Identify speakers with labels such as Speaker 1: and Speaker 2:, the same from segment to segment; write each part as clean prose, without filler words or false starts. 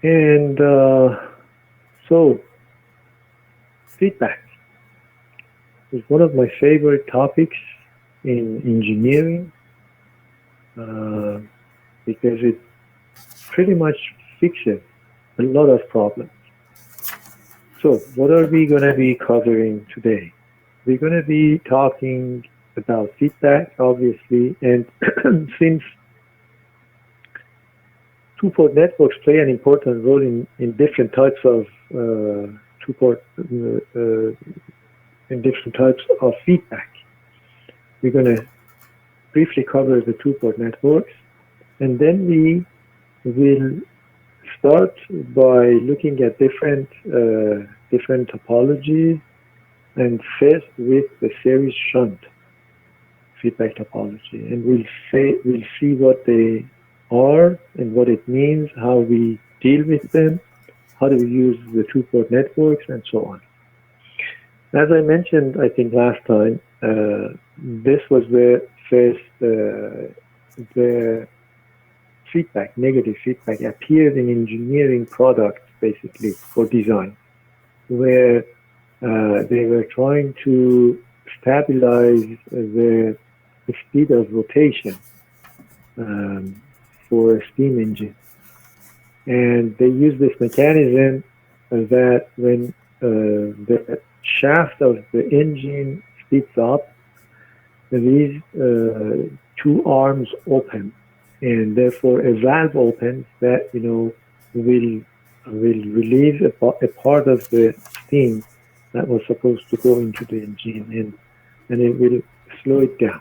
Speaker 1: And so, feedback is one of my favorite topics in engineering uh, because it pretty much fixes a lot of problems. So, what are we going to be covering today? We're going to be talking about feedback, obviously, and since two-port networks play an important role in different types of two-port in different types of feedback. We're going to briefly cover the two-port networks, and then we will start by looking at different topologies, and first with the series shunt feedback topology, and we'll see what they are and what it means, how we deal with them, how do we use the two-port networks, and so on. As I mentioned, I think last time, this was where first the feedback, negative feedback, appeared in engineering products, basically, for design, where they were trying to stabilize the speed of rotation for a steam engine. And they use this mechanism that when the shaft of the engine speeds up, these two arms open, and therefore a valve opens that will release a part of the steam that was supposed to go into the engine, and it will slow it down.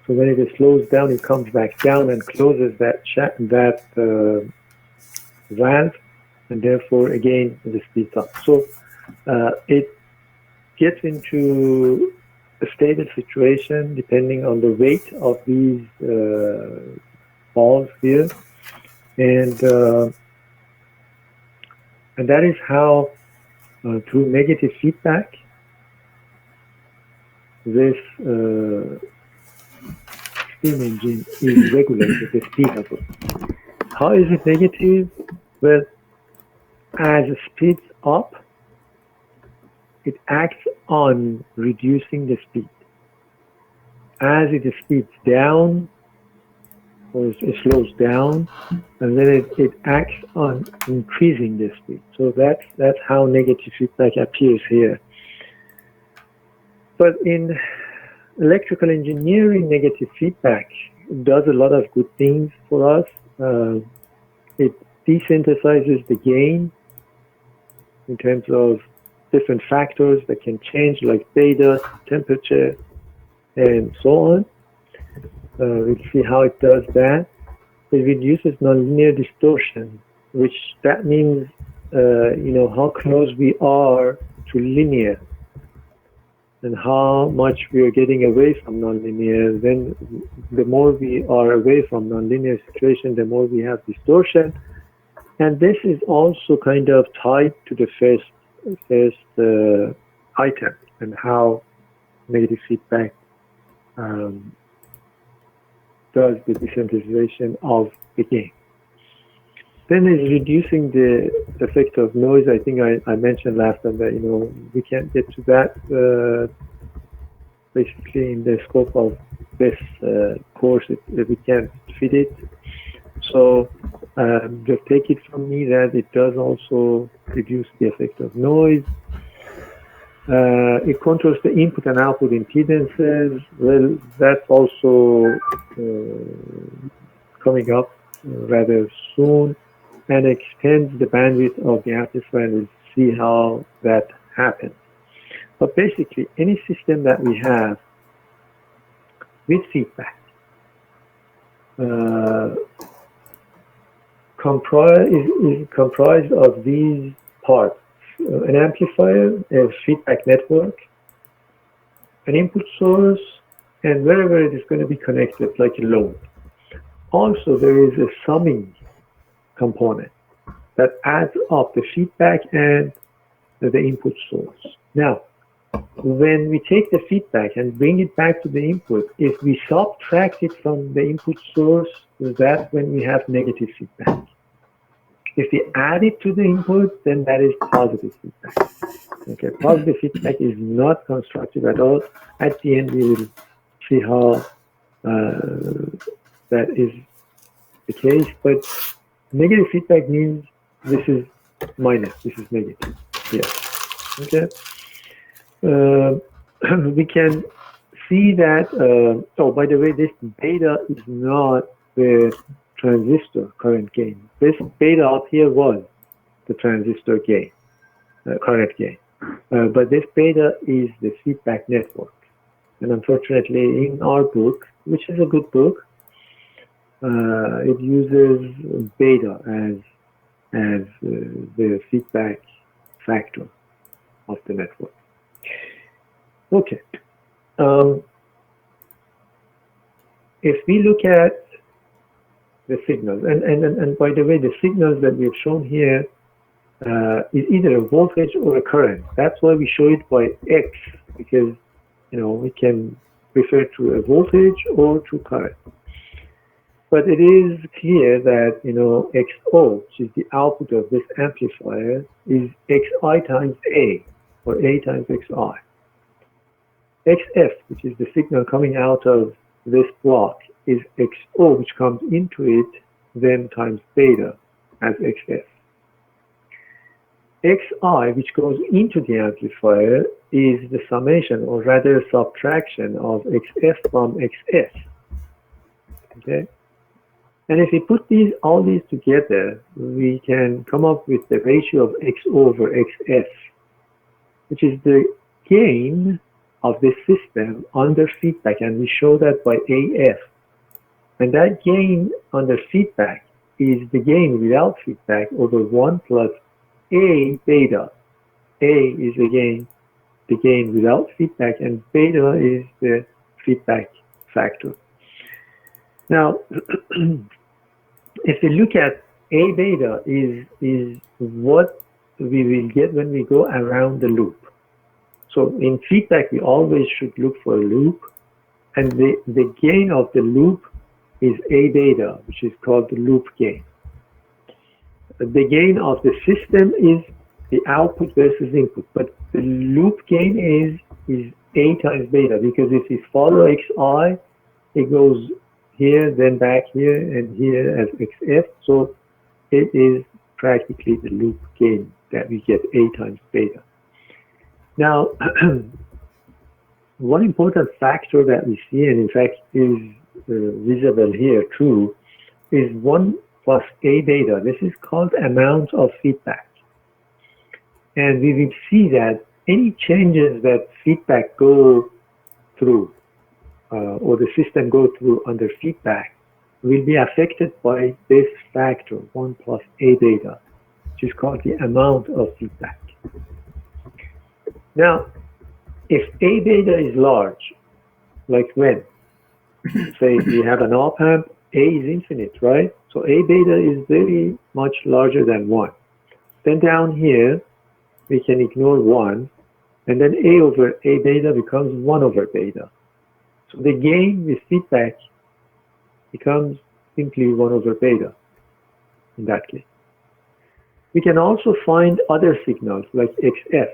Speaker 1: So when it slows down, it comes back down and closes that valve, and therefore again it speeds up. So it gets into a stable situation depending on the weight of these balls here, and that is how through negative feedback this steam engine is regulated, the speed of it. How is it negative? Well, as it speeds up, it acts on reducing the speed. As it speeds down, or it slows down, and then it acts on increasing the speed. So that's how negative feedback appears here. But in electrical engineering, negative feedback does a lot of good things for us. It desynthesizes the gain in terms of different factors that can change, like beta, temperature, and so on. We'll see how it does that. It reduces nonlinear distortion, which that means how close we are to linear and how much we are getting away from nonlinear. Then the more we are away from nonlinear situation, the more we have distortion. And this is also kind of tied to the first item, and how negative feedback does the desensitization of the gain. Then is reducing the effect of noise. I think I mentioned last time that we can't get to that basically in the scope of this course. We can't fit it. So just take it from me that it does also reduce the effect of noise. It controls the input and output impedances. Well, that's also coming up rather soon, and extends the bandwidth of the amplifier, and we'll see how that happens. But basically, any system that we have with feedback is comprised of these parts: an amplifier, a feedback network, an input source, and wherever it is going to be connected, like a load. Also, there is a summing component that adds up the feedback and the input source. Now, when we take the feedback and bring it back to the input, if we subtract it from the input source, that's when we have negative feedback. If we add it to the input, then that is positive feedback. Okay, positive feedback is not constructive at all. At the end, we will see how that is the case. But negative feedback means this is minus, this is negative. Yeah. Okay. We can see that. Oh, by the way, this beta is not the transistor current gain. This beta up here was the transistor gain, current gain. But this beta is the feedback network. And unfortunately, in our book, which is a good book, it uses beta as the feedback factor of the network. Okay. If we look at the signals, and by the way, the signals that we've shown here is either a voltage or a current. That's why we show it by X, because we can refer to a voltage or to current. But it is clear that XO, which is the output of this amplifier, is XI times A, or A times XI. XF, which is the signal coming out of this block, is XO, which comes into it, then times beta as XF. XI, which goes into the amplifier, is the summation, or rather subtraction, of XF from XS. Okay? And if we put all these together, we can come up with the ratio of X over XF, which is the gain of this system under feedback, and we show that by AF. And that gain under feedback is the gain without feedback over 1 plus A beta. A is the gain without feedback, and beta is the feedback factor. Now, if we look at A beta is what we will get when we go around the loop. So in feedback, we always should look for a loop, and the gain of the loop is A beta, which is called the loop gain. The gain of the system is the output versus input, but the loop gain is A times beta, because if we follow XI, it goes here, then back here, and here as XF, so it is practically the loop gain that we get A times beta. Now, one important factor that we see, and in fact is visible here too, is 1 plus A beta. This is called amount of feedback. And we will see that any changes that feedback go through, or the system go through under feedback, will be affected by this factor, 1 plus A beta, which is called the amount of feedback. Now, if A beta is large, like when, say we have an op-amp, A is infinite, right? So A beta is very much larger than 1. Then down here, we can ignore 1, and then A over A beta becomes 1 over beta. So the gain with feedback becomes simply 1 over beta in that case. We can also find other signals like XF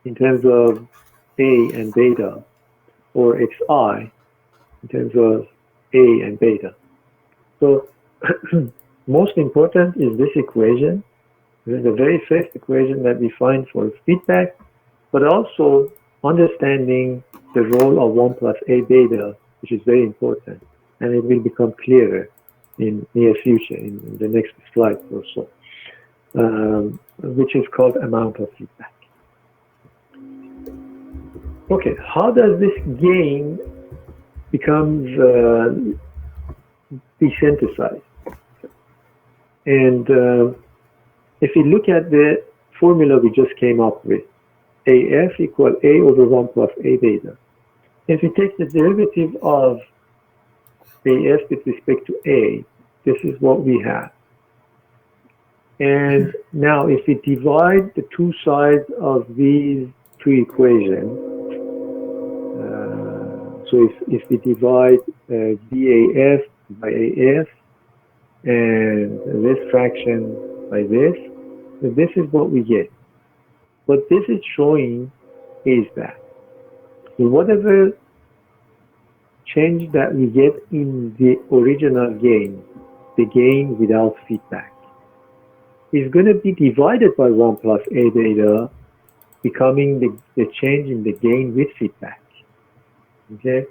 Speaker 1: in terms of A and beta, or XI in terms of A and beta. So most important is this equation. This is the very first equation that we find for feedback, but also understanding the role of 1 plus A beta, which is very important, and it will become clearer in near future, in the next slide or so, which is called amount of feedback. Okay, how does this gain becomes desynthesized? And if you look at the formula we just came up with, AF equal A over 1 plus A beta. If we take the derivative of AF with respect to A, this is what we have. And now if we divide the two sides of these two equations, so if we divide VAF by AF, and this fraction by this is what we get. What this is showing is that whatever change that we get in the original gain, the gain without feedback, is going to be divided by 1 plus A beta, becoming the change in the gain with feedback. Okay,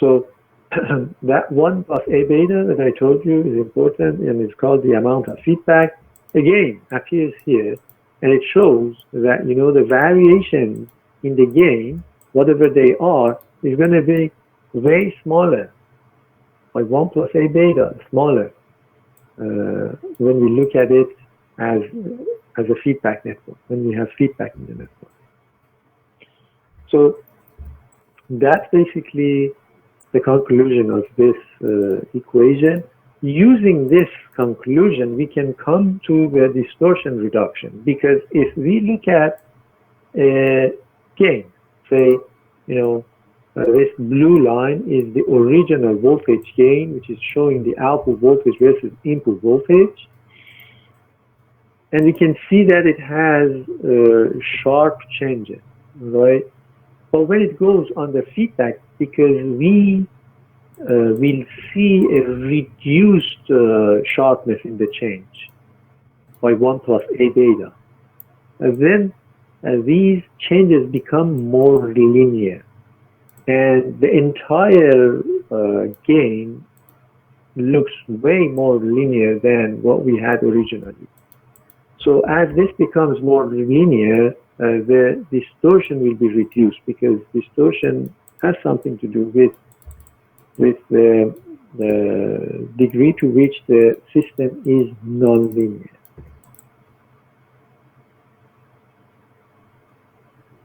Speaker 1: so that 1 plus A beta that I told you is important, and it's called the amount of feedback, again appears here, and it shows that the variation in the gain, whatever they are, is going to be way smaller, by 1 plus A beta, smaller, when we look at it as a feedback network, when we have feedback in the network. So that's basically the conclusion of this equation. Using this conclusion, we can come to the distortion reduction, because if we look at a gain, say, this blue line is the original voltage gain, which is showing the output voltage versus input voltage. And we can see that it has sharp changes, right? But when it goes under feedback, because we will see a reduced sharpness in the change by 1 plus A beta. And then these changes become more linear, and the entire gain looks way more linear than what we had originally. So as this becomes more linear, the distortion will be reduced, because distortion has something to do with the degree to which the system is nonlinear.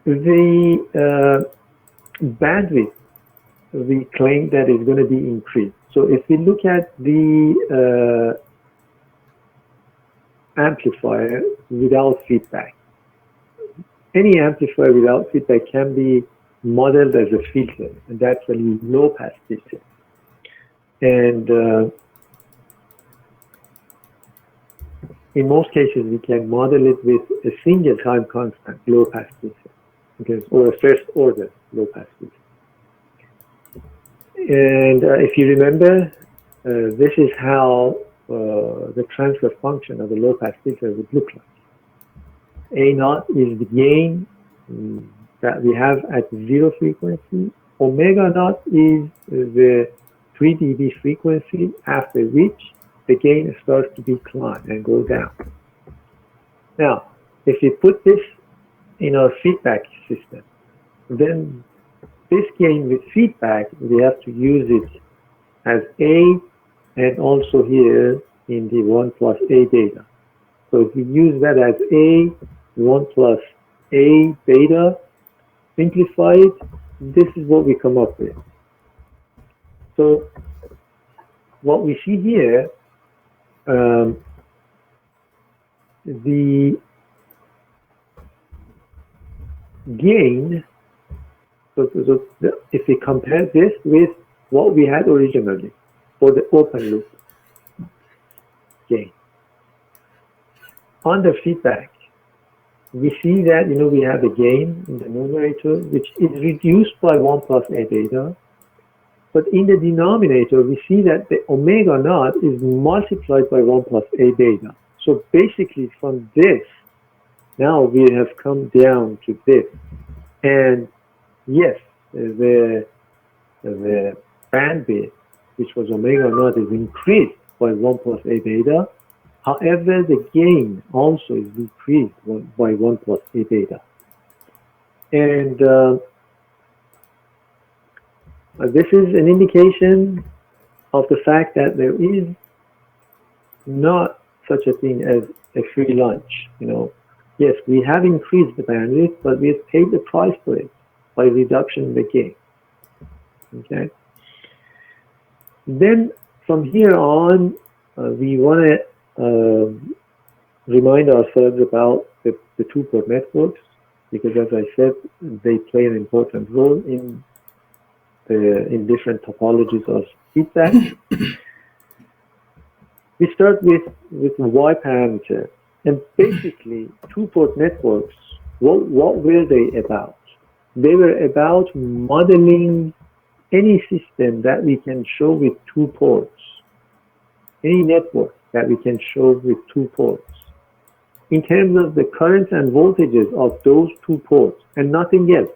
Speaker 1: The bandwidth, we claim that is going to be increased. So if we look at the amplifier without feedback, any amplifier without feedback can be modeled as a filter, and that's a low-pass filter. And in most cases, we can model it with a single time constant low-pass filter, or a first-order low-pass filter. And if you remember, this is how the transfer function of a low-pass filter would look like. A naught is the gain that we have at 0 frequency. Omega naught is the 3 dB frequency, after which the gain starts to decline and go down. Now, if we put this in our feedback system, then this gain with feedback, we have to use it as A, and also here in the 1 plus A beta. So if we use that as A, 1 plus A beta, simplify it, this is what we come up with. So what we see here, the gain, so if we compare this with what we had originally for the open loop gain, under feedback, we see that we have a gain in the numerator, which is reduced by 1 plus A beta, but in the denominator we see that the omega naught is multiplied by 1 plus A beta. So basically from this, now we have come down to this, and yes, the bandwidth, which was omega naught, is increased by 1 plus A beta. However, the gain also is decreased by 1 plus A beta. And this is an indication of the fact that there is not such a thing as a free lunch. Yes, we have increased the bandwidth, but we have paid the price for it by reduction in the gain. Okay. Then from here on, we want to remind ourselves about the two-port networks, because as I said, they play an important role in different topologies of feedback. We start with the Y parameter. And basically, two-port networks, what were they about? They were about modeling any system that we can show with two ports, any network that we can show with two ports, in terms of the currents and voltages of those two ports and nothing else.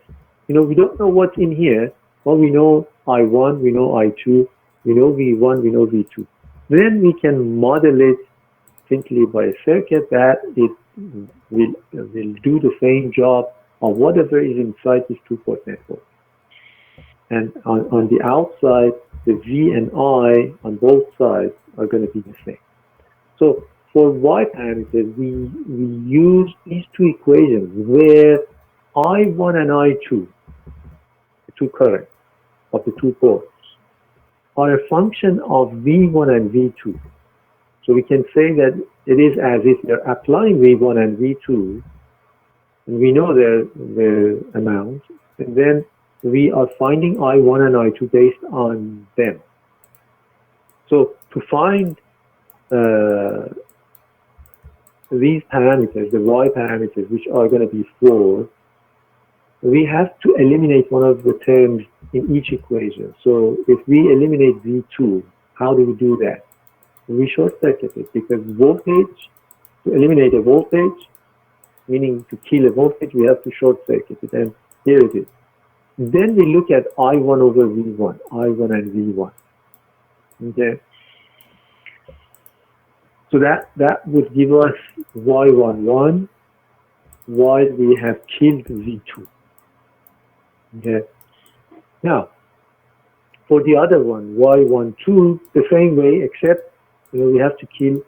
Speaker 1: We don't know what's in here, but we know I1, we know I2, we know V1, we know V2. Then we can model it simply by a circuit that it will do the same job of whatever is inside this two-port network. And on the outside, the V and I on both sides are going to be the same. So for Y parameters, we use these two equations where I1 and I2, the two currents of the two ports, are a function of V1 and V2. So we can say that it is as if they're applying V1 and V2, and we know their amount, and then we are finding I1 and I2 based on them. So to find these parameters, the Y parameters, which are going to be 4, we have to eliminate one of the terms in each equation. So if we eliminate V2, how do we do that? We short circuit it, because voltage, to eliminate a voltage, meaning to kill a voltage, we have to short circuit it, and here it is. Then we look at I1 over V1, I1 and V1. Okay. So that would give us Y11 while we have killed V2. Okay. Now, for the other one, Y12, the same way, except we have to kill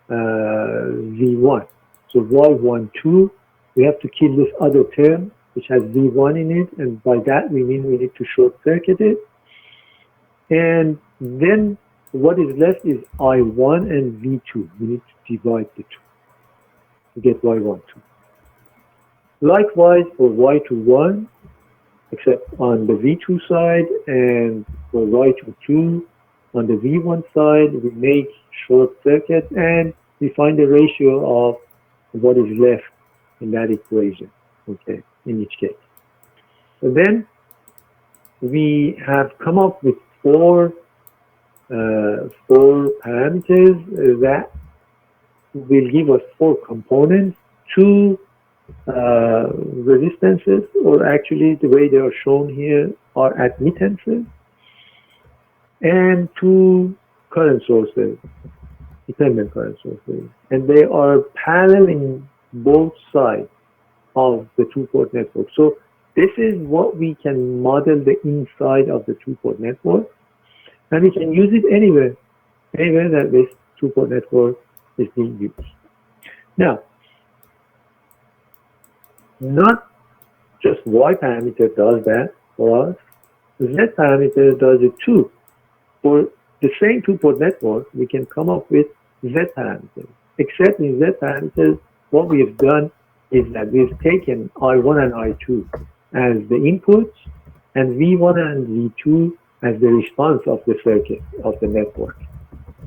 Speaker 1: V1. So Y12, we have to kill this other term, which has V1 in it, and by that we mean we need to short circuit it. And then what is left is I1 and V2. We need to divide the two to get Y12. Likewise for Y21, except on the V2 side, and for Y22, on the V1 side, we make short circuit and we find the ratio of what is left in that equation, okay, in each case. And then we have come up with four parameters that will give us 4 components, 2 resistances, or actually the way they are shown here are admittances, and 2 current sources, dependent current sources, and they are paralleling both sides of the two-port network. So this is what we can model the inside of the two-port network, and we can use it anywhere that this two-port network is being used. Now, not just Y parameter does that for us, Z parameter does it too. For the same two-port network, we can come up with Z parameters. Except in Z parameters, what we have done is that we've taken I1 and I2 as the inputs, and V1 and V2 as the response of the circuit, of the network,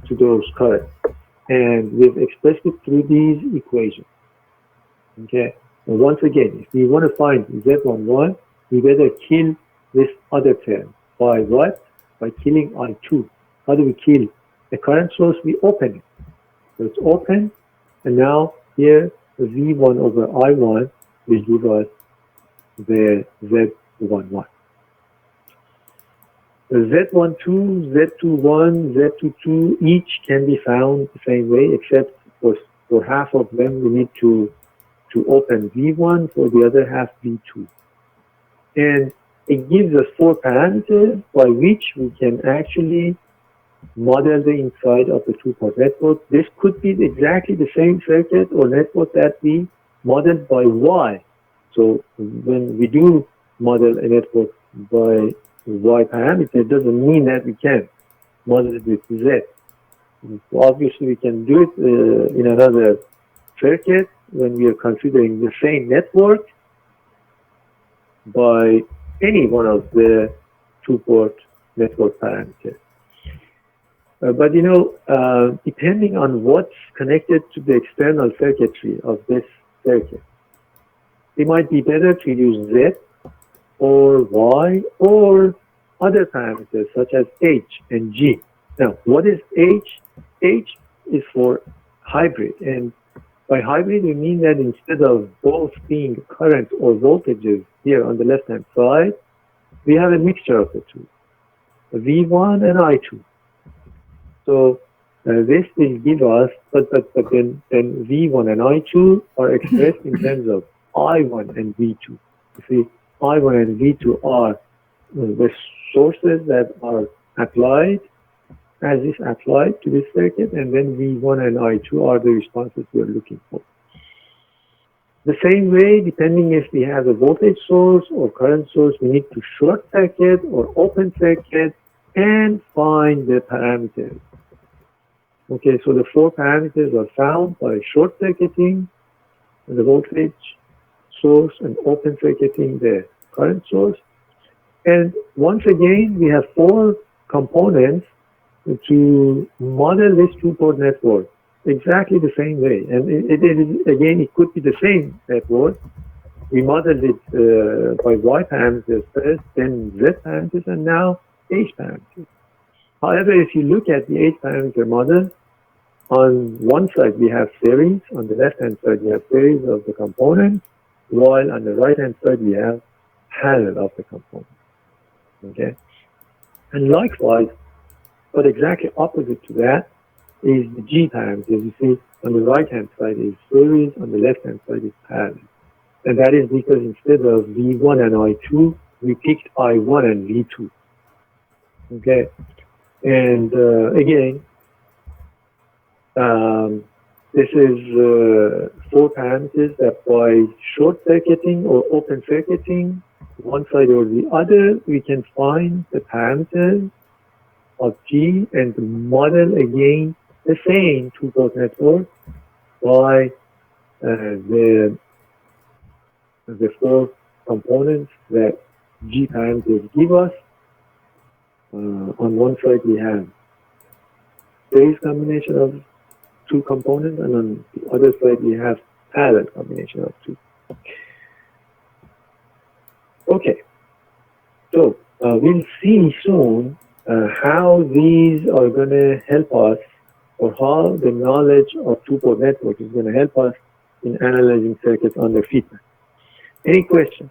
Speaker 1: to those currents. And we've expressed it through these equations. Okay? And once again, if we want to find Z11, we better kill this other term. By what? By killing I2. How do we kill the current source? We open it. So it's open, and now here the V1 over I1 will give us the Z11. The Z12, Z21, Z22, each can be found the same way, except for half of them we need to open V1, for the other half V2. And it gives us 4 parameters by which we can actually model the inside of the two-port network. This could be exactly the same circuit or network that we modeled by Y. So when we do model a network by Y parameter, it doesn't mean that we can model it with Z. So obviously, we can do it in another circuit when we are considering the same network by any one of the two-port network parameters. But depending on what's connected to the external circuitry of this circuit, it might be better to use Z or Y or other parameters such as H and G. Now, what is H? H is for hybrid, and by hybrid we mean that instead of both being current or voltages here on the left-hand side, we have a mixture of the two, V1 and I2. So this will give us, but then V1 and I2 are expressed in terms of I1 and V2. You see, I1 and V2 are the sources that are applied, as is applied to this circuit, and then V1 and I2 are the responses we're looking for. The same way, depending if we have a voltage source or current source, we need to short circuit or open circuit and find the parameters. Okay, so the four parameters are found by short circuiting the voltage source and open circuiting the current source. And once again, we have four components to model this two-port network exactly the same way. And again, it could be the same network. We modeled it by Y parameters first, then Z parameters, and now H parameters. However, if you look at the H parameter model, on one side we have series, on the left-hand side we have series of the components, while on the right-hand side we have parallel of the components. Okay? And likewise, but exactly opposite to that is the G parameters. You see, on the right-hand side is series, on the left-hand side is parallel. And that is because instead of V1 and I2, we picked I1 and V2. Okay? And again, this is four parameters that by short circuiting or open circuiting, one side or the other, we can find the parameters of G and model again the same two-port network by the four components that G parameters give us. On one side we have series combination of two components, and on the other side we have parallel combination of two. Okay, so we'll see soon how these are going to help us, or how the knowledge of two-port network is going to help us in analyzing circuits under feedback. Any questions?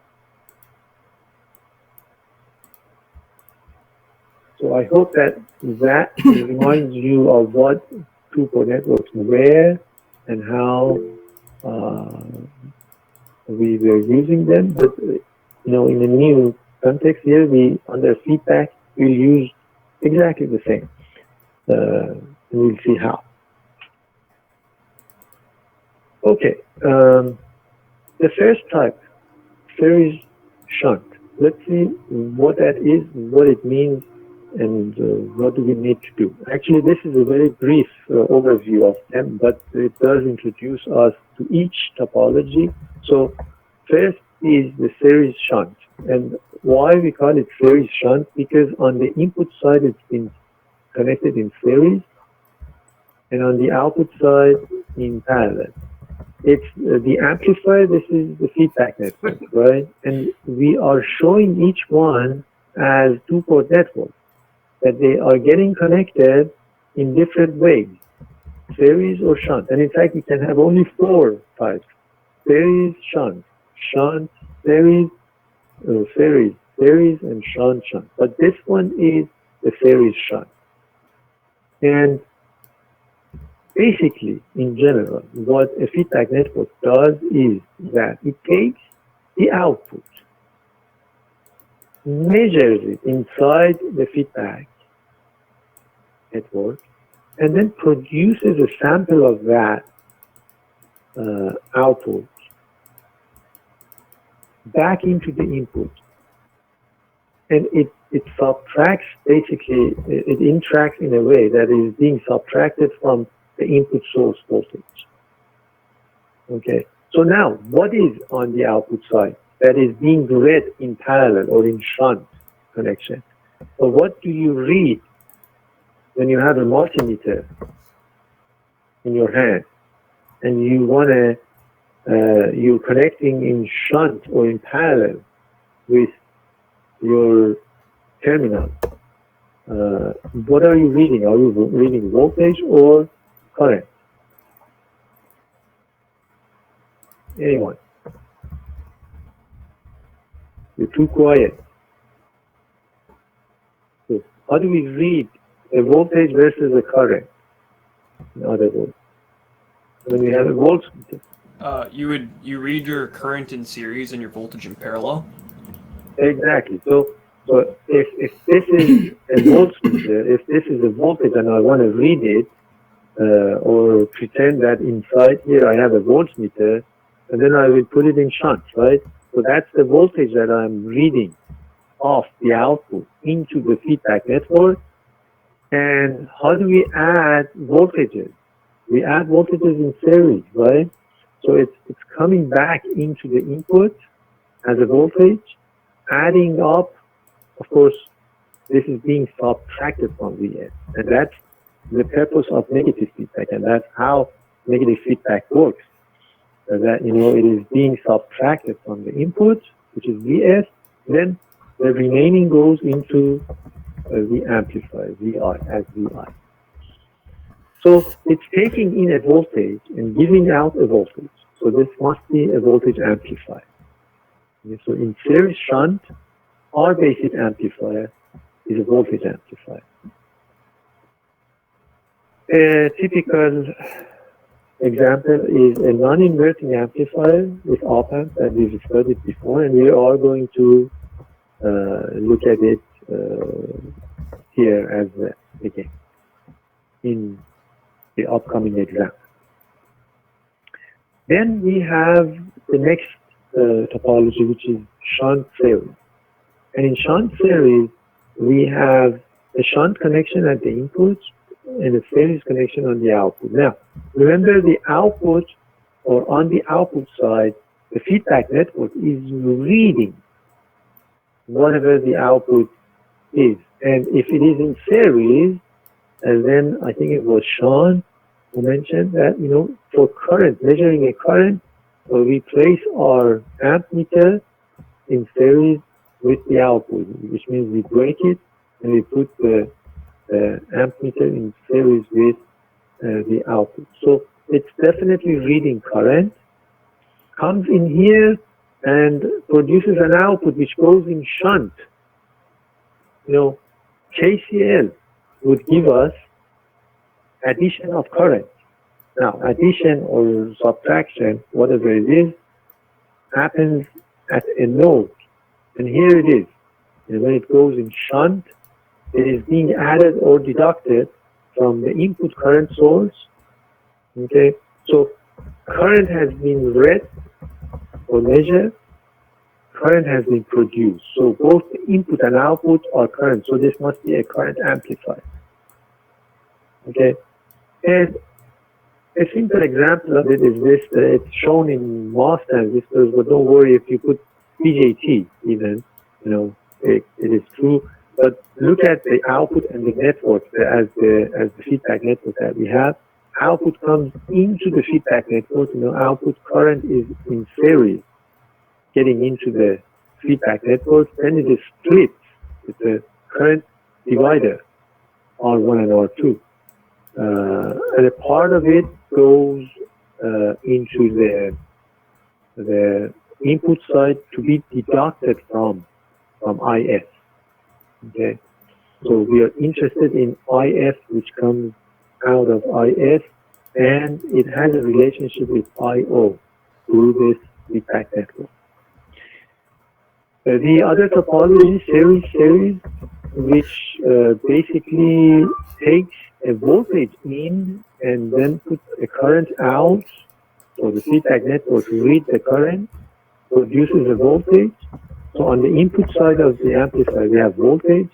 Speaker 1: So I hope that reminds you of what two-port networks were and how we were using them. But in a new context here, under feedback, we'll use exactly the same. And we'll see how. Okay, the first type, series shunt. Let's see what that is, what it means, and what do we need to do. Actually, this is a very brief overview of them, but it does introduce us to each topology. So first is the series shunt. And why we call it series shunt? Because on the input side, it's been connected in series, and on the output side, in parallel. It's the amplifier, this is the feedback network, right? And we are showing each one as two-port networks, that they are getting connected in different ways, series or shunt. And in fact, we can have only four types: series, shunt, shunt, series, series, and shunt, shunt. But this one is the series shunt. And basically, in general, what a feedback network does is that it takes the output, measures it inside the feedback network, and then produces a sample of that output back into the input. And it subtracts, basically, it interacts in a way that is being subtracted from the input source voltage. Okay, so now what is on the output side that is being read in parallel or in shunt connection? So what do you read when you have a multimeter in your hand and you want to, you're connecting in shunt or in parallel with your terminal. What are you reading? Are you reading voltage or current? Anyone? You're too quiet. So how do we read a voltage versus a current? In other words, when we have a voltmeter.
Speaker 2: You read your current in series and your voltage in parallel.
Speaker 1: Exactly. So if this is a voltmeter, if this is a voltage and I want to read it, or pretend that inside here I have a voltmeter, and then I will put it in shunt, right? So that's the voltage that I'm reading off the output into the feedback network. And how do we add voltages? We add voltages in series, right? So it's coming back into the input as a voltage, adding up. Of course, this is being subtracted from Vs, and that's the purpose of negative feedback, and that's how negative feedback works. That, you know, it is being subtracted from the input, which is Vs, then the remaining goes into the amplifier, Vi, as Vi. So it's taking in a voltage and giving out a voltage. So this must be a voltage amplifier. Okay, so in series shunt, our basic amplifier is a voltage amplifier. A typical example is a non-inverting amplifier with op-amp that we've studied before, and we are going to look at it here as well again in the upcoming exam. Then we have the next topology, which is shunt series. And in shunt series, we have a shunt connection at the input and a series connection on the output. Now, remember the output, or on the output side, the feedback network is reading whatever the output is. And if it is in series, and then I think it was Sean who mentioned that, you know, for current, measuring a current, we place our amp meter in series with the output, which means we break it and we put the amp meter in series with the output. So it's definitely reading current, comes in here and produces an output which goes in shunt. You know, KCL would give us addition of current. Now, addition or subtraction, whatever it is, happens at a node. And here it is. And when it goes in shunt, it is being added or deducted from the input current source. Okay, so current has been read or measured, current has been produced. So both the input and output are current. So this must be a current amplifier. Okay, and a simple example of it is this. It's shown in MOS transistors, but don't worry if you put BJT even, you know, it is true. But look at the output and the network as the feedback network that we have. Output comes into the feedback network. You know, output current is in series, getting into the feedback network. Then it is split with the current divider, R1 and R2. And a part of it goes into the input side to be deducted from IF. Okay, so we are interested in IF, which comes out of IF, and it has a relationship with IO through this feedback network. The other topology, series, which basically takes a voltage in and then puts a current out. So the feedback network reads the current, produces a voltage. So on the input side of the amplifier, we have voltage.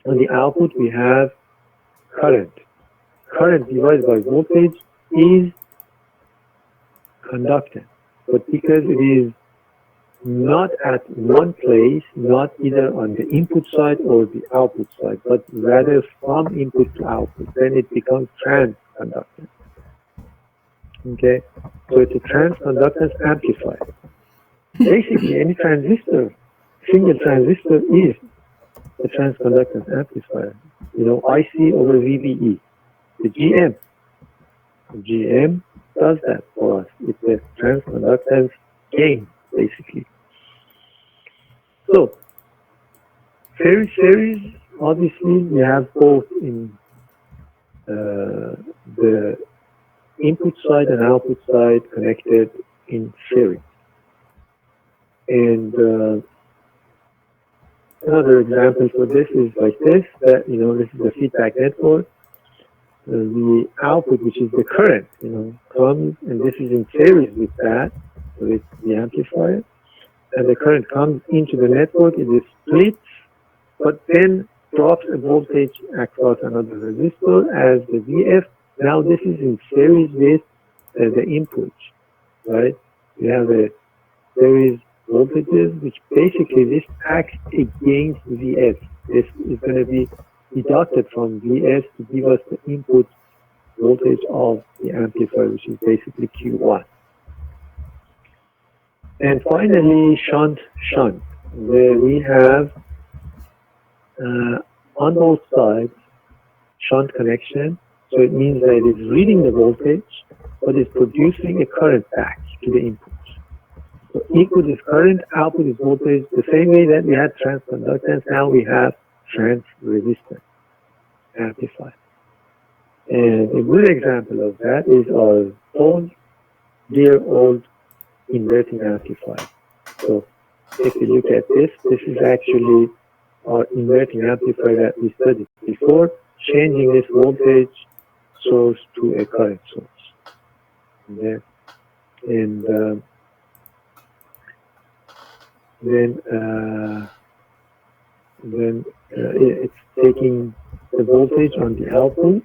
Speaker 1: On the output, we have current. Current divided by voltage is conductance. But because it is not at one place, not either on the input side or the output side, but rather from input to output. Then it becomes transconductance. Okay, so it's a transconductance amplifier. Basically, any transistor, single transistor, is a transconductance amplifier. You know, IC over VBE. The GM does that for us. It's a transconductance gain, basically. So, series, obviously, we have both in the input side and output side connected in series. And another example for this is like this, that, you know, this is a feedback network. The output, which is the current, you know, comes, and this is in series with that, with the amplifier. And the current comes into the network, it is split, but then drops a voltage across another resistor as the VF. Now this is in series with the input, right? You have a series voltages, which basically this acts against VS. This is going to be deducted from VS to give us the input voltage of the amplifier, which is basically Q1. And finally, shunt, where we have on both sides shunt connection. So it means that it is reading the voltage, but it's producing a current back to the input. So input is current, output is voltage. The same way that we had transconductance, now we have transresistance amplifier. And a good example of that is our old, dear old inverting amplifier. So if you look at this, this is actually our inverting amplifier that we studied before, changing this voltage source to a current source. Okay. And then it's taking the voltage on the output,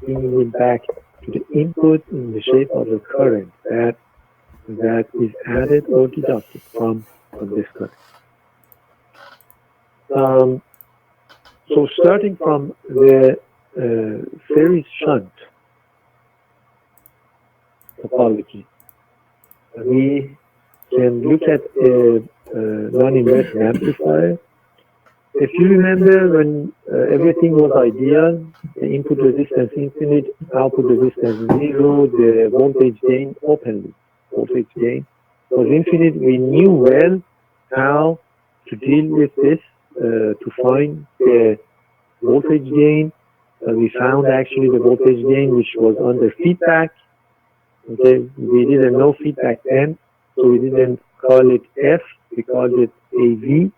Speaker 1: bringing it back to the input in the shape of a current that is added or deducted from this current. So starting from the series shunt topology, we can look at a non-inverting amplifier. If you remember, when everything was ideal, the input resistance infinite, output resistance 0, the voltage gain openly, voltage gain was infinite, we knew well how to deal with this, to find the voltage gain. We found actually the voltage gain which was under feedback. Okay, we didn't know feedback then, so we didn't call it F, we called it AV.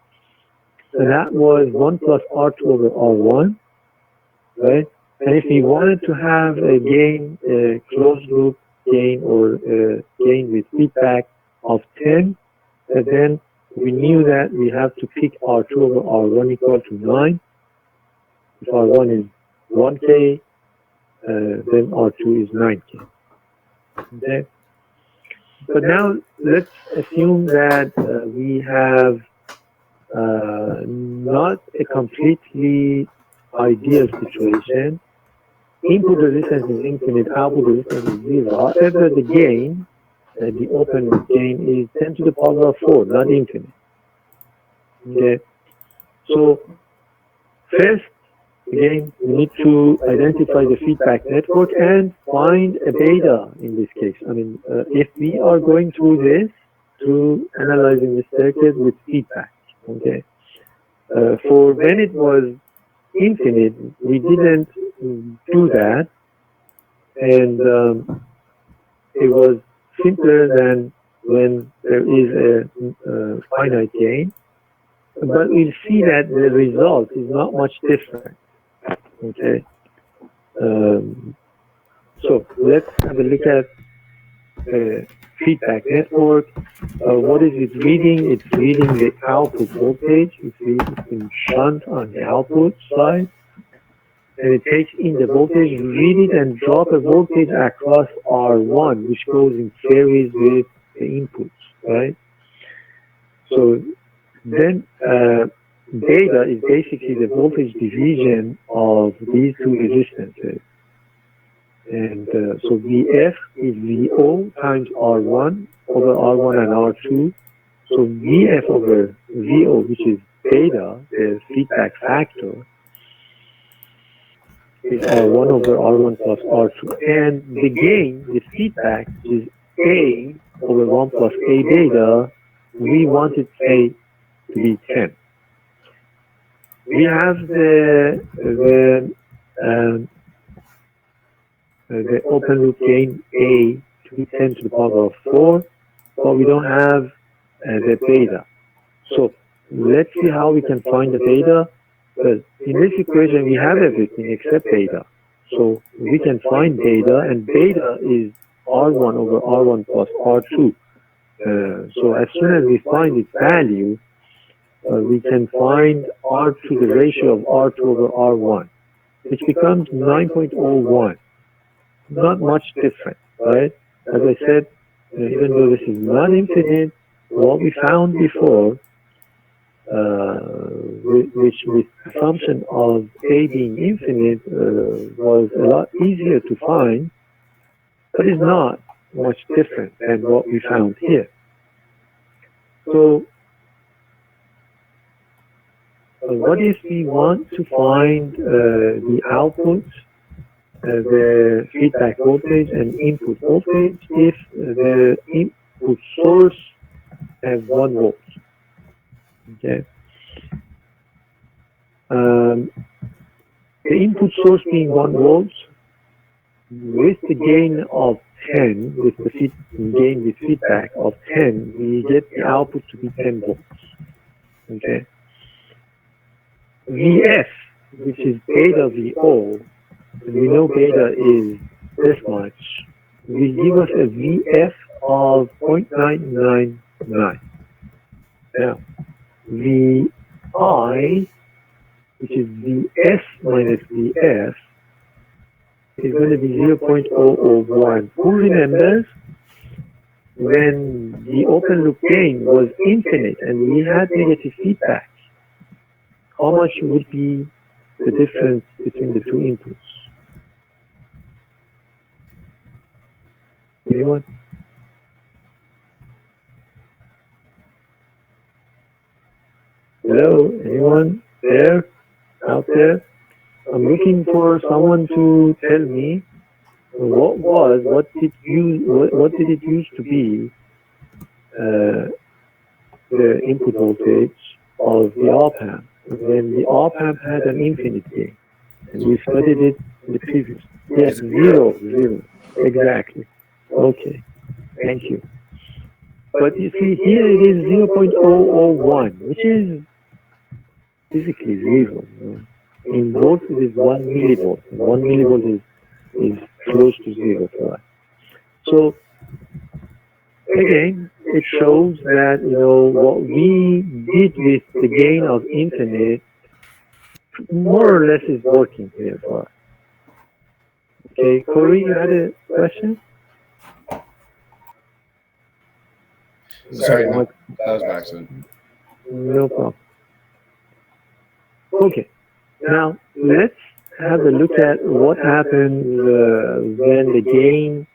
Speaker 1: So that was 1 plus R2 over R1, right? And if we wanted to have a gain, a closed loop gain, or a gain with feedback of 10, then we knew that we have to pick R2 over R1 equal to 9. If R1 is 1K, then R2 is 9K. Okay? But now let's assume that we have not a completely ideal situation. Input resistance is infinite, output resistance is 0. However, the gain, the open gain, is 10 to the power of 4, not infinite. Okay. So first, again, we need to identify the feedback network and find a beta in this case. I mean, if we are going through this, through analyzing the circuit with feedback, okay. For when it was infinite, we didn't do that, and it was simpler than when there is a finite gain. But we'll see that the result is not much different. Okay. So let's have a look at the feedback network. What is it reading? It's reading the output voltage. You see it's in shunt on the output side. And it takes in the voltage, read it, and drop a voltage across R1, which goes in series with the inputs. right? So then beta is basically the voltage division of these two resistances. And so Vf is Vo times R1 over R1 and R2. So Vf over Vo, which is beta, the feedback factor, is R1 over R1 plus R2. And the gain, the feedback, is A over 1 plus A beta. We wanted A to be 10. We have the open loop gain A to be 10 to the power of 4, but we don't have the beta. So let's see how we can find the beta. But in this equation, we have everything except beta. So we can find beta, and beta is R1 over R1 plus R2. So as soon as we find its value, we can find R2, the ratio of R2 over R1, which becomes 9.01. Not much different, right? As I said, even though this is not infinite, what we found before, which with assumption of A being infinite, was a lot easier to find, but is not much different than what we found here. So what if we want to find the output, the feedback voltage and input voltage if the input source has 1 volt? Okay. The input source being 1 volt, with the gain of 10, with the gain with feedback of 10, we get the output to be 10 volts. Okay. Vf, which is beta Vo, and we know beta is this much, will give us a Vf of 0.999. Now, Vi, which is Vs minus Vf, is going to be 0.001. Who remembers when the open loop gain was infinite and we had negative feedback? How much would be the difference between the two inputs? Anyone? Hello? Anyone there? Out there? I'm looking for someone to tell me what did it used to be the input voltage of the op-amp when the op-amp had an infinite gain, and we studied it in the previous. Yes, zero, exactly. Okay, thank you. But you see, here it is 0.001, which is physically zero. In volts, it is 1 millivolt. 1 millivolt is close to zero for us. So again, it shows that what we did with the gain of infinite more or less is working here for us. Okay, Corey, you had a question?
Speaker 3: Sorry, no, that was by accident.
Speaker 1: No problem. Okay, now let's have a look at what happens when the gain,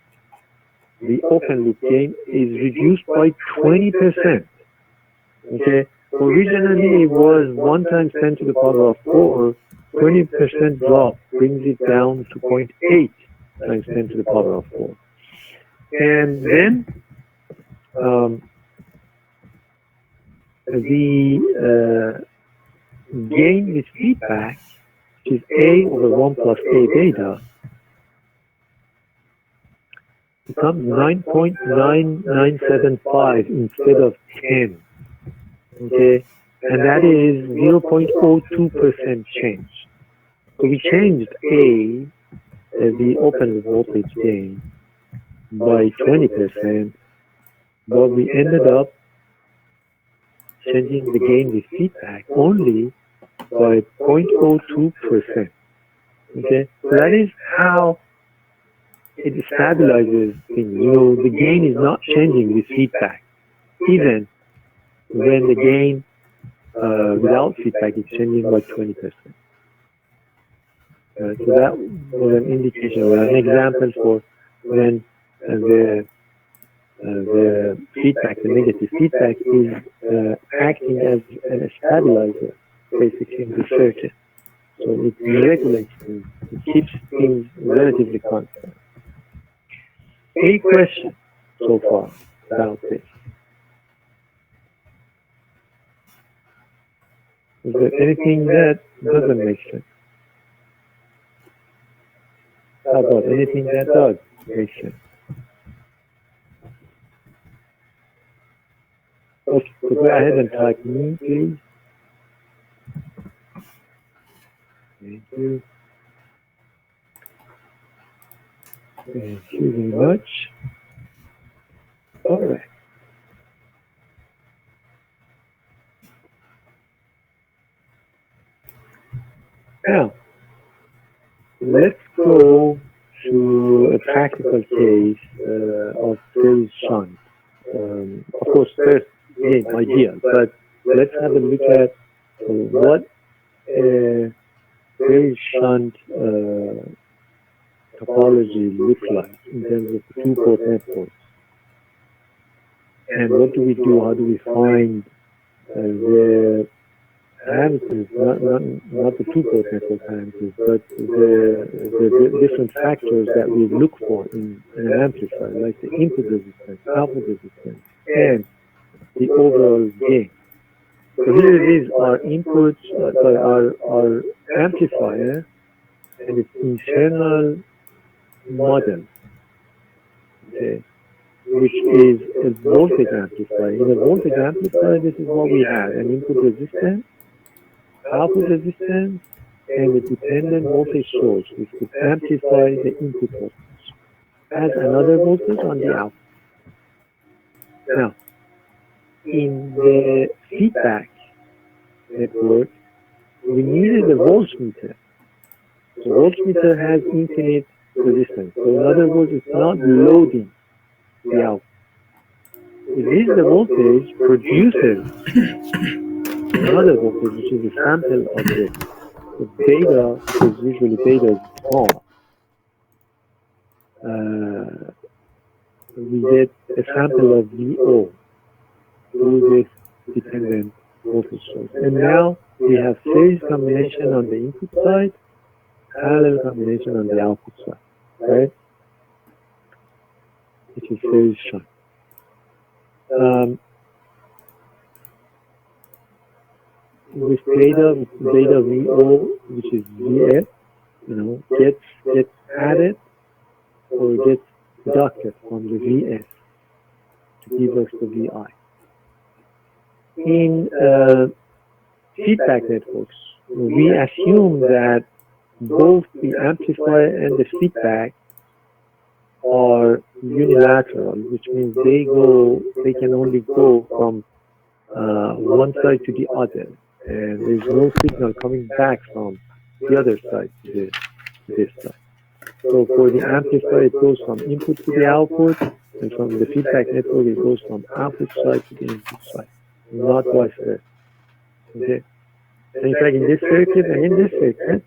Speaker 1: the open loop gain, is reduced by 20%. Okay, originally it was 1 times 10 to the power of 4. 20% drop brings it down to 0.8 times 10 to the power of 4. And then the gain with feedback, which is A over 1 plus A beta, becomes 9.9975 instead of 10. Okay, and that is 0.02% change. So we changed A, the open voltage gain, by 20%, but we ended up changing the gain with feedback only by 0.02%. Okay, so that is how it stabilizes things. The gain is not changing with feedback. even when the gain without feedback is changing by 20%. So that was an indication or an example for when the feedback, the negative feedback, is acting as a stabilizer, basically, in the circuit. So it regulates things, it keeps things relatively constant. Any question so far about this? Is there anything that doesn't make sense? How about anything that does make sense? Okay, so go ahead and type me, please. Thank you. Thank you very much. All right. Now, let's go to a practical case of series shunt. Of course, first, again, ideal, but let's have a look at what series shunt topology looks like in terms of two-port networks. And what do we do? How do we find the parameters, not the two-port network parameters, but the different factors that we look for in an amplifier, like the input resistance, output resistance, and the overall gain. So here it is, our input, our amplifier and its internal model, okay, which is a voltage amplifier. In a voltage amplifier, this is what we have: an input resistance, output resistance, and a dependent voltage source, which could amplify the input voltage as another voltage on the output. Now, in the feedback network, we needed a voltmeter. The voltmeter has infinite resistance. So in other words, it's not loading the output. It is the voltage produces another voltage, which is a sample of this. The beta, because usually beta is small, we get a sample of VO through this dependent voltage source. And now we have series combination on the input side, parallel combination on the output side, right? Which is series shunt. With beta VO, which is VS, gets added or gets deducted from the VS to give us the VI. In feedback networks, we assume that both the amplifier and the feedback are unilateral, which means they can only go from one side to the other, and there's no signal coming back from the other side to this side. So for the amplifier, it goes from input to the output, and from the feedback network, it goes from output side to the input side, not vice versa. Okay. So in fact, in this circuit and in this circuit,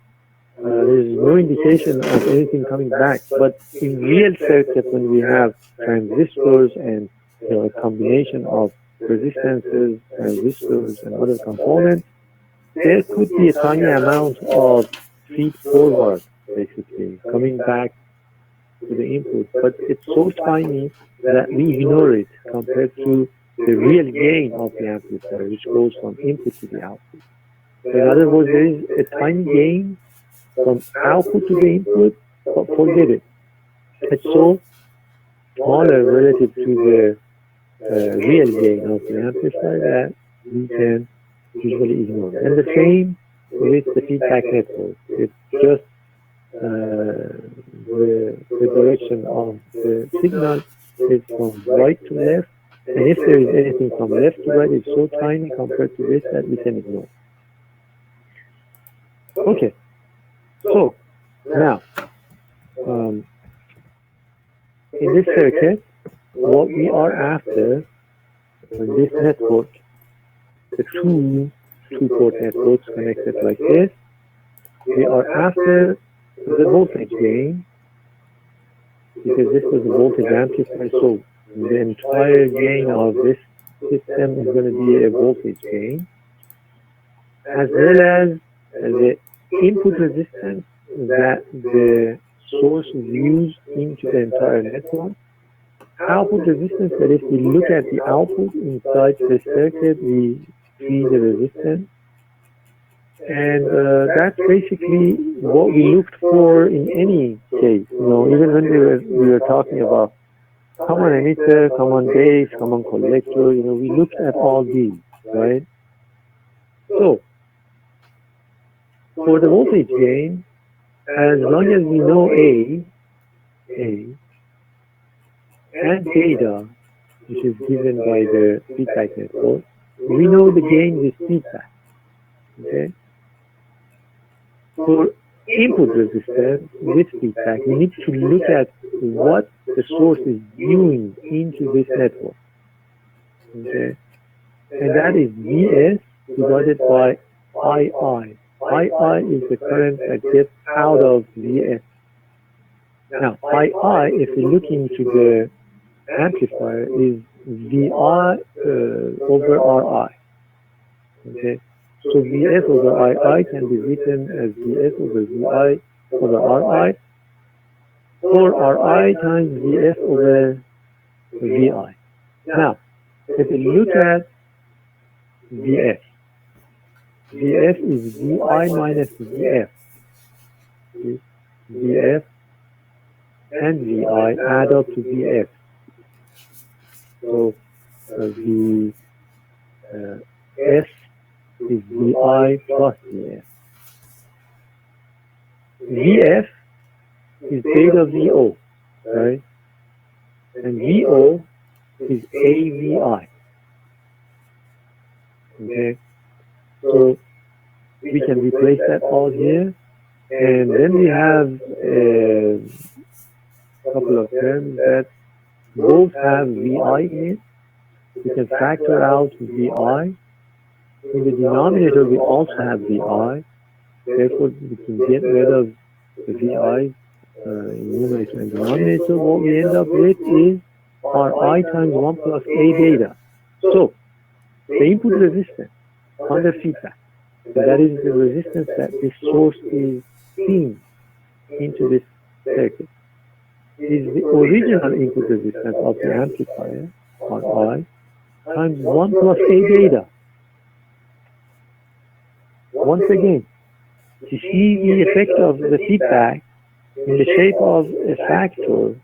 Speaker 1: there is no indication of anything coming back. But in real circuit, when we have transistors and a combination of resistances, transistors, and other components, there could be a tiny amount of feed forward, basically, coming back to the input. But it's so tiny that we ignore it compared to the real gain of the amplifier, which goes from input to the output. So in other words, there is a tiny gain from output to the input, but forget it. It's so smaller relative to the real gain of the amplifier that we can usually ignore it. And the same with the feedback network. It's just the direction of the signal is from right to left, and if there is anything from left to right, it's so tiny compared to this that we can ignore. Okay, so now in this circuit, what we are after in this network, the two-port networks connected like this, we are after the voltage gain, because this is a voltage amplifier, so the entire gain of this system is going to be a voltage gain, as well as the input resistance that the source is used into the entire network. Output resistance, that if we look at the output inside the circuit, we see the resistance. And that's basically what we looked for in any case. Even when we were talking about common emitter, common base, common collector, we looked at all these, right? So, for the voltage gain, as long as we know A, and beta, which is given by the feedback network, we know the gain is feedback, okay? For input resistance with feedback, we need to look at what the source is viewing into this network, okay? And that is Vs divided by II. II is the current that gets out of Vs. Now, II, if we look into the amplifier, is Vi over Ri. Okay, so Vs over Ii can be written as Vs over Vi over Ri, or Ri times Vs over Vi. Now, if we look at Vs, Vs is Vi minus Vf. Vf and Vi add up to Vf. So the S is Vi plus Vf. Vf is beta Vo, right? And Vo is AVI. Okay, so we can replace that all here, and then we have a couple of terms that both have Vi in it. We can factor out Vi. In the denominator, we also have Vi. Therefore, we can get rid of the Vi in numerator and denominator. What we end up with is Ri times 1 plus A beta. So, the input resistance under feedback, that is the resistance that this source is seeing into this circuit, is the original input resistance of the amplifier, Ri, times 1 plus A beta. Once again, you see the effect of the feedback in the shape of a factor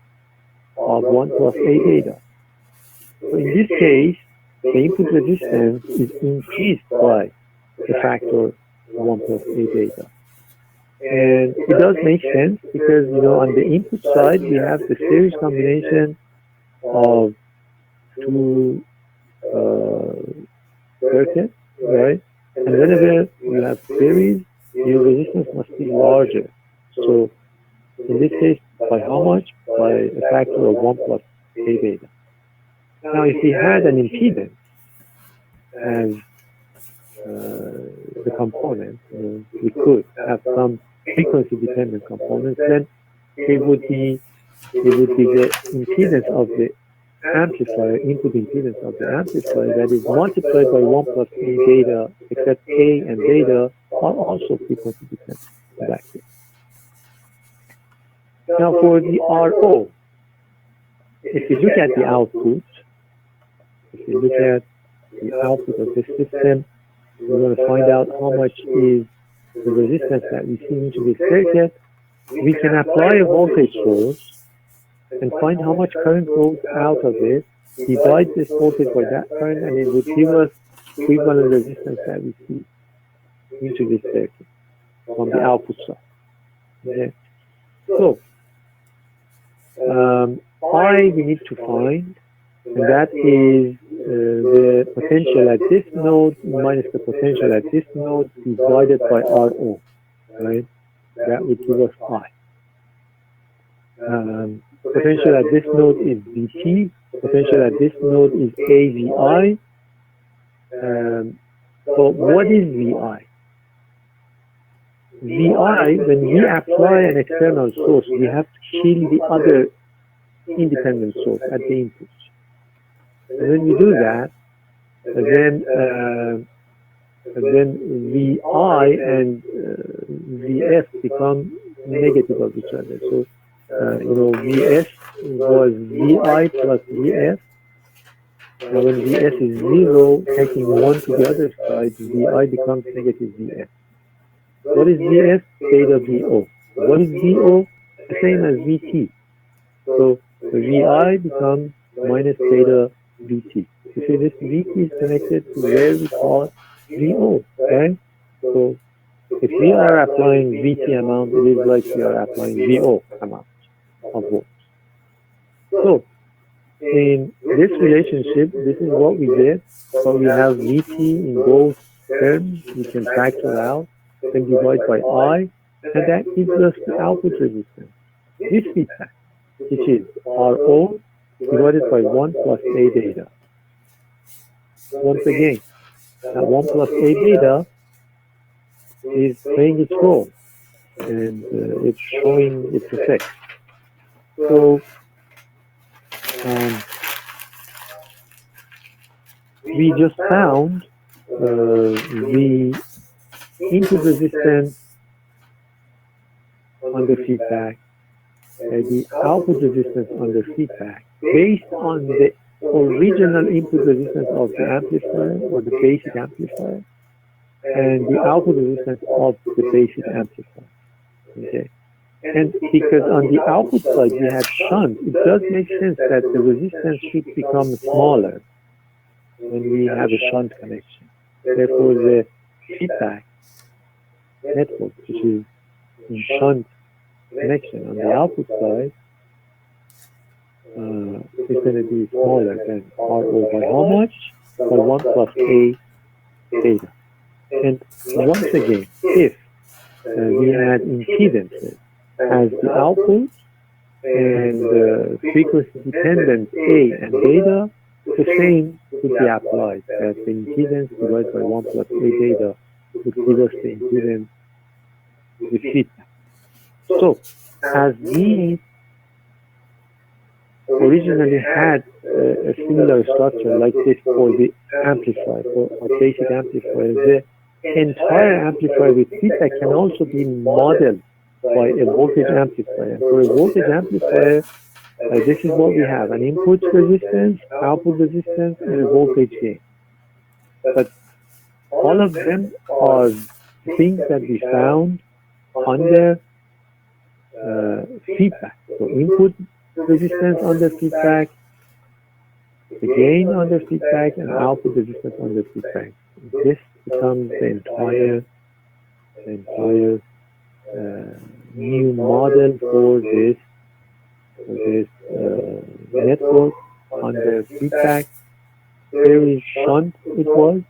Speaker 1: of 1 plus A beta. So in this case, the input resistance is increased by the factor 1 plus A beta. And it does make sense because, on the input side, we have the series combination of two circuits, right? And whenever you have series, your resistance must be larger. So in this case, by how much? By a factor of 1 plus A beta. Now, if we had an impedance as the component, we could have some frequency-dependent components, then it would be the impedance of the amplifier, input impedance of the amplifier, that is multiplied by 1 plus A beta, except A and beta are also frequency-dependent in that case. Now, for the RO, if you look at the output, of this system, we're going to find out how much is the resistance that we see into this circuit. We can apply a voltage source and find how much current goes out of it, divide this voltage by that current, and it would give us equivalent resistance that we see into this circuit from the output side. Okay. So, I we need to find, and that is the potential at this node minus the potential at this node divided by RO, right? That would give us I. Potential at this node is Vt, potential at this node is AVI. So what is VI? VI, when we apply an external source, we have to kill the other independent source at the input. And when we do that, then VI and VF become negative of each other. So, VS was VI plus VF. Now when VS is 0, taking 1 to the other side, VI becomes negative VF. What is VF? Beta VO. What is VO? The same as VT. So VI becomes minus beta VT. You see this VT is connected to where we call VO, okay? So if we are applying VT amount, it is like we are applying VO amount of volts. So in this relationship, this is what we did. So we have VT in both terms. We can factor out, then divide by I, and that gives us the output resistance. This feedback, which is RO divided by 1 plus A beta. Once again, that 1 plus A beta is playing its role, and it's showing its effect. So we just found the input resistance under feedback, the output resistance under feedback, based on the original input resistance of the amplifier or the basic amplifier, and the output resistance of the basic amplifier. Okay. And because on the output side we had shunt, it does make sense that the resistance should become smaller when we have a shunt connection. Therefore, the feedback network, which is in shunt connection on the output side, is going to be smaller than RO by how much? By 1 plus A beta. And once again, if we had impedances as the output and frequency dependent A and beta, the same would be applied, that the impedance divided by 1 plus A beta would give us the impedance with feedback. So, as we originally had a similar structure like this for the amplifier, for our basic amplifier, the entire amplifier with feedback can also be modeled by a voltage amplifier. For a voltage amplifier, this is what we have: an input resistance, output resistance, and a voltage gain. But all of them are things that we found under feedback. So input resistance under feedback, the gain under feedback, and output resistance under feedback. This becomes the entire new model for this network under feedback. Very shunt it was,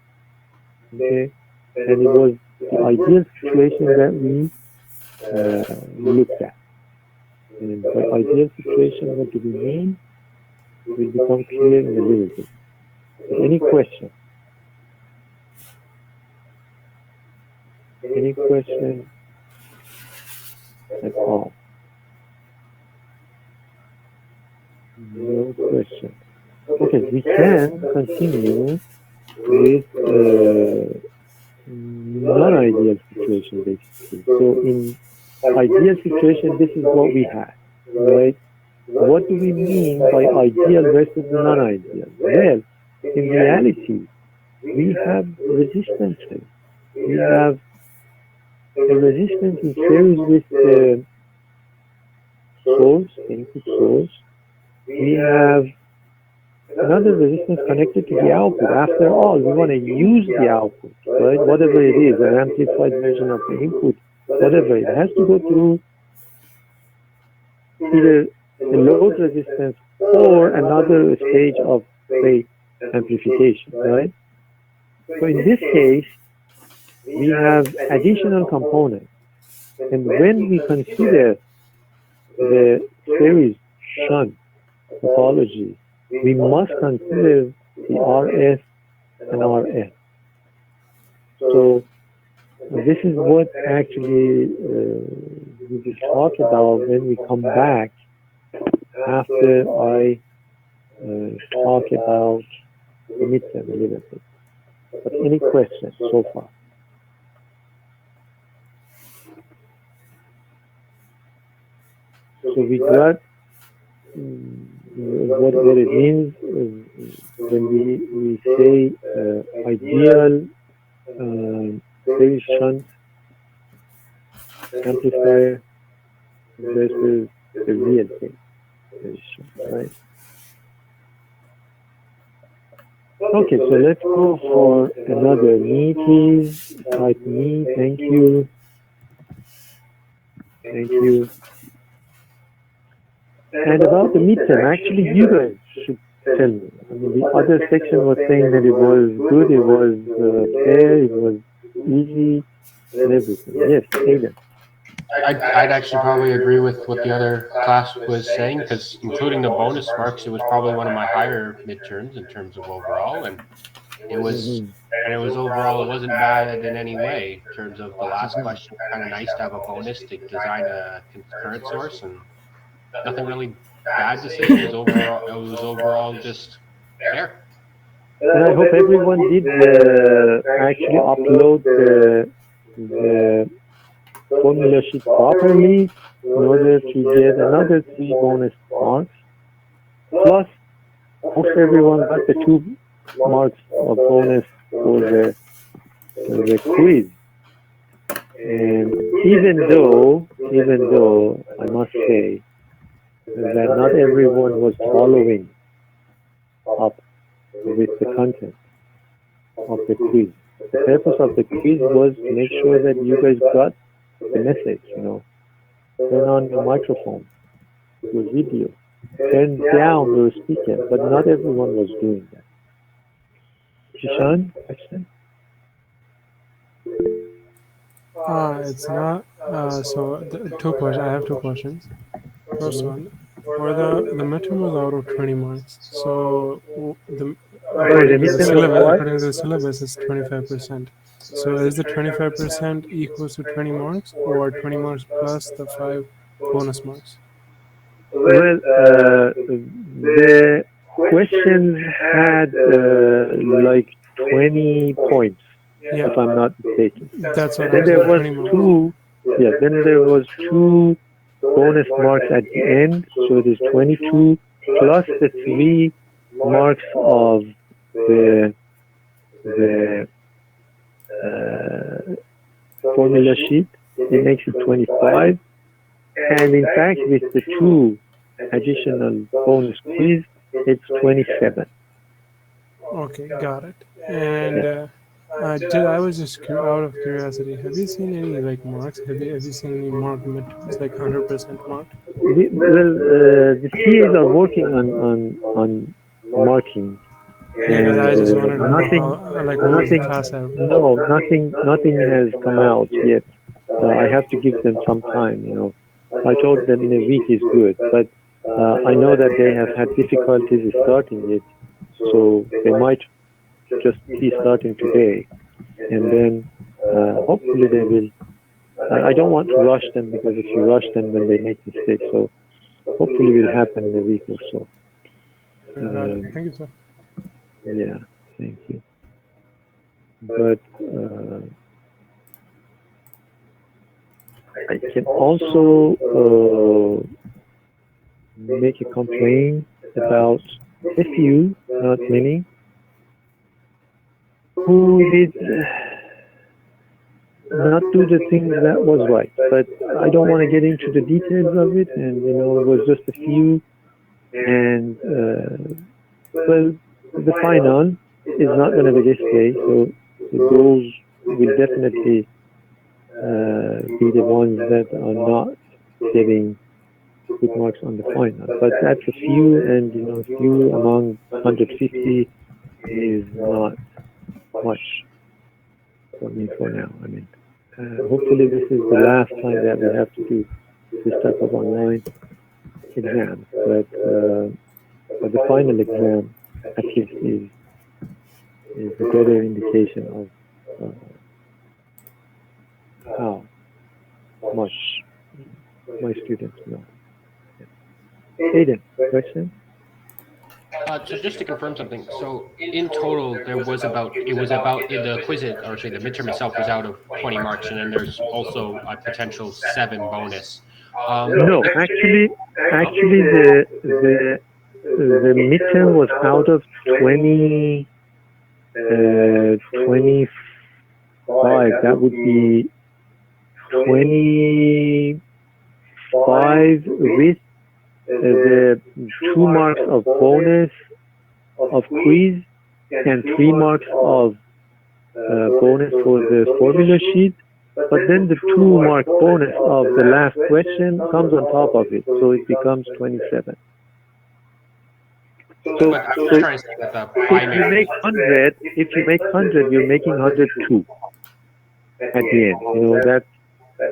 Speaker 1: okay, and it was the ideal situation that we looked at. And by ideal situation, what do we mean? Will become clear in a little bit. Any question? Any question at all? No question. Okay, we can continue with non-ideal situation, basically. So in ideal situation, this is what we had, right? What do we mean by ideal versus non-ideal? Well, in reality, we have resistances. We have a resistance in series with the source, input source. We have another resistance connected to the output. After all, we want to use the output, right? Whatever it is, an amplified version of the input, whatever, it has to go through either a load resistance or another stage of, say, amplification, right? So in this case, we have additional components. And when we consider the series shunt topology we must consider the RS and RF. So this is what actually we will talk about when we come back after I talk about the midterm a little bit. But any questions so far? So we got what it means when we say ideal series shunt amplifier versus the real thing, right? Okay, so let's go for another me, please. Type me. Thank you. Thank you. And about the midterm, actually, you guys should tell me. I mean, the other section was saying that it was good, it was fair, it was easy, and everything. Yes, Aidan.
Speaker 3: I'd actually probably agree with what the other class was saying, because including the bonus marks, it was probably one of my higher midterms in terms of overall, and it was overall, it wasn't bad in any way in terms of the last question. Kind of nice to have a bonus to design a concurrent source, and nothing really bad to say. It was overall just fair.
Speaker 1: And I hope everyone did actually upload the formula sheet properly in order to get another 3 bonus marks. Plus, most everyone got the 2 marks of bonus for the quiz. And even though I must say that not everyone was following up with the content of the quiz. The purpose of the quiz was to make sure that you guys got the message, Turn on your microphone, your video, turn down your speaker, but not everyone was doing that. Shishan, question?
Speaker 4: It's not. So two questions. I have 2 questions. First one, for the midterm was out of 20 marks. So according to the syllabus, it's 25%. So is the 25% equals to 20 marks, or 20 marks plus the 5 bonus marks?
Speaker 1: Well, the questions had like 20 points, if I'm not mistaken.
Speaker 4: That's what
Speaker 1: Then there was 2. Yeah, then there was 2 bonus marks at the end, so it is 22 plus the 3 marks of the formula sheet. It makes it 25. And in fact, with the 2 additional bonus quiz, it's 27.
Speaker 4: Okay, got it. And I was just out of curiosity. Have you seen any marks? Have you seen any marked midterms, 100% marked?
Speaker 1: The TAs are working on marking.
Speaker 4: And I just wanted to
Speaker 1: nothing has come out yet. I have to give them some time. I told them in a week is good, but I know that they have had difficulties starting it, so they might just be starting today, and then hopefully they will. I don't want to rush them, because if you rush them, then they make mistakes. So hopefully it will happen in a week or so.
Speaker 4: Thank you, sir.
Speaker 1: Yeah, thank you. But I can also make a complaint about a few, not many, who did not do the thing that was right. But I don't want to get into the details of it, and it was just a few. And well, the final is not going to be this day, so those will definitely be the ones that are not getting good marks on the final. But that's a few, and a few among 150 is not much for me for now. I mean, hopefully this is the last time that we have to do this type of online exam. But but the final exam at least is a better indication of how much my students know. Aiden, question?
Speaker 3: So just to confirm something, so in total it was about the quiz or say the midterm itself was out of 20 marks, and then there's also a potential 7 bonus.
Speaker 1: No, actually, the midterm was out of 25. That would be 25 with the 2 marks of bonus of quiz and 3 marks of bonus for the formula sheet. But then the 2 mark bonus of the last question comes on top of it, so it becomes 27. So
Speaker 3: I'm just trying to say that the primary.
Speaker 1: if you make 100, you're making 102 at the end. You know,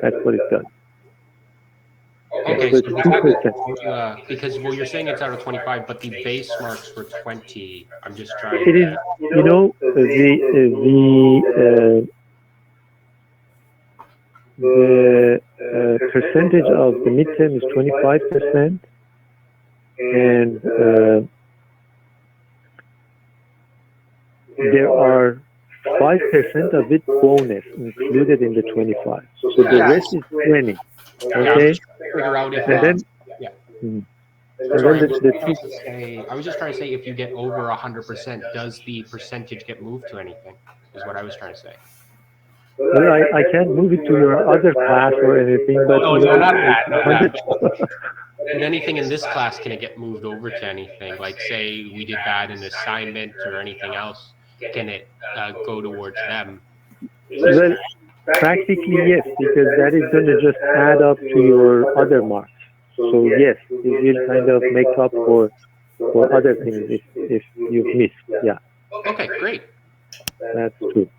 Speaker 1: that's what it does.
Speaker 3: Okay,
Speaker 1: So
Speaker 3: so
Speaker 1: it's 2%.
Speaker 3: because well, you're saying it's out of 25, but the base marks were 20. I'm just trying.
Speaker 1: It is, you know, the percentage of the midterm is 25%, and there are 5% of it bonus included in the 25. So the rest is 20. Okay?
Speaker 3: Figure out if.
Speaker 1: And then,
Speaker 3: Sorry, I was just trying to say if you get over 100%, does the percentage get moved to anything? Is what I was trying to say.
Speaker 1: well, I can't move it to your other class or anything, but
Speaker 3: No, not that. But anything in this class, can it get moved over to anything? Like, say we did bad in assignment or anything else, can it go towards them?
Speaker 1: Well, practically yes, because that is going to just add up to your other marks. So yes, it will kind of make up for other things if you've missed. Yeah.
Speaker 3: Okay, great.
Speaker 1: That's true.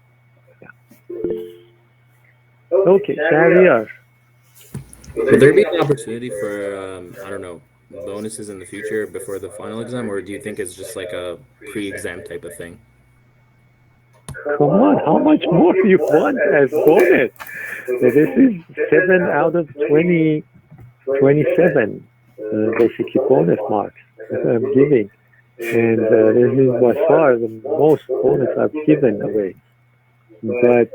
Speaker 1: Yeah. Okay, Shahriar.
Speaker 5: Will there be an opportunity for, I don't know, bonuses in the future before the final exam, or do you think it's just like a pre-exam type of thing?
Speaker 1: Come on, how much more do you want as bonus? This is 7 out of 27, basically bonus marks that I'm giving. And this is by far the most bonus I've given away. But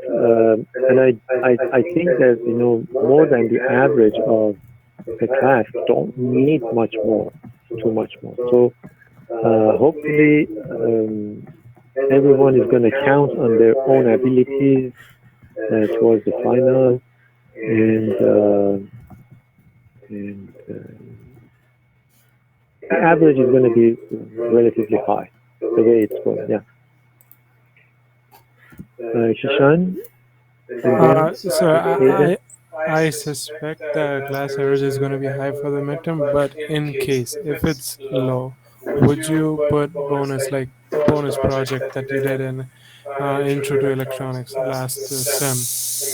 Speaker 1: and I think that, you know, more than the average of the class don't need much more, too much more. So hopefully everyone is going to count on their own abilities towards the final, and the average is going to be relatively high the way it's going. Yeah. Shishan?
Speaker 4: So I suspect the class average is going to be high for the midterm, but in case if it's low, would you put bonus project that you did in Intro to Electronics last sem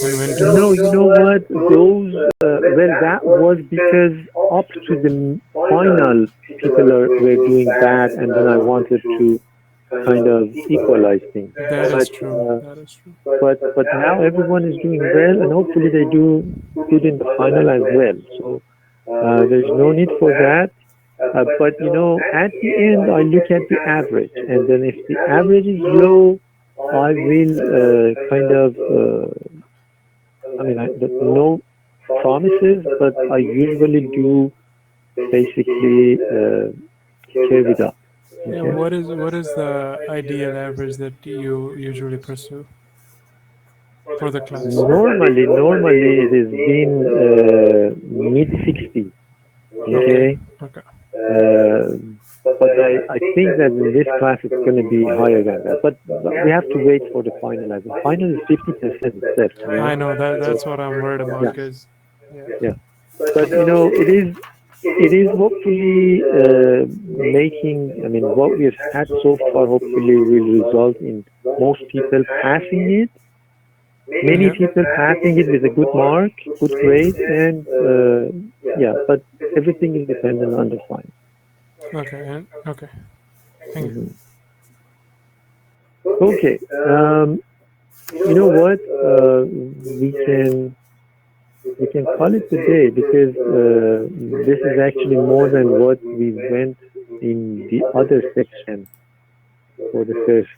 Speaker 4: in winter?
Speaker 1: No, you know what? Those well, that was because up to the final people were doing bad, and then I wanted to kind of equalize things.
Speaker 4: That is true.
Speaker 1: But now everyone is doing well, and hopefully they do good in the final as well. So there's no need for that. But you know, at the end, I look at the average, and then if the average is low, I will kind of. I mean, no promises, but I usually do basically carry it up.
Speaker 4: Okay. Yeah, what is the ideal average that you usually pursue for the class?
Speaker 1: Normally it has been mid 60. Okay.
Speaker 4: Okay.
Speaker 1: But I think that in this class it's going to be higher than that. But we have to wait for the final. The final is 50% itself. Right?
Speaker 4: I know that's what I'm worried about. Because
Speaker 1: yeah. But you know, it is hopefully making. I mean, what we've had so far hopefully will result in most people passing it. Many people passing it with a good mark, good grade, and yeah. But everything is dependent on the final.
Speaker 4: Okay, okay. Thank you.
Speaker 1: Okay. You know what? We can call it a day because this is actually more than what we went in the other section for the first